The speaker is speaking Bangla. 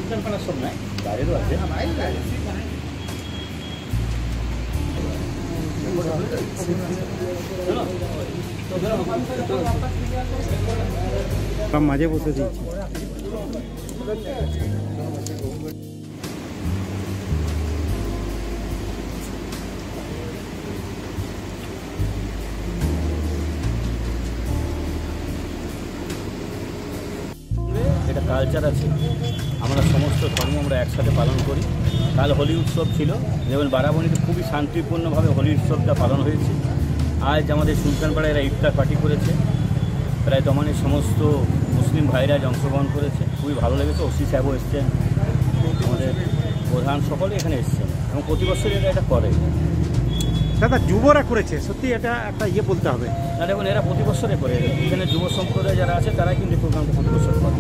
সুলতানপাড়ার সব নাই, বাইরেরও আছে। মাঝে বসে দিচ্ছি। এটা কালচার আছে, আমরা সমস্ত ধর্ম আমরা একসাথে পালন করি। কাল হোলি উৎসব ছিল, যেমন বারাবণীতে খুবই শান্তিপূর্ণভাবে হোলি উৎসবটা পালন হয়েছে। আজ আমাদের সুলতানপাড়ায় এরা ইফতার পার্টি করেছে, প্রায় তমানের সমস্ত মুসলিম ভাইরা অংশগ্রহণ করেছে, খুবই ভালো লেগেছে। ওসি সাহেবও এসছেন, আমাদের প্রধান সকলে এখানে এসছেন এবং প্রতি বছর এটা করে। দাদা যুবরা করেছে, সত্যি এটা একটা বলতে হবে না। দেখুন, এরা প্রতি বছরে করে, এখানে যুব সম্প্রদায় যারা আছে তারাই কিন্তু প্রোগ্রামটা প্রতি বছর করে।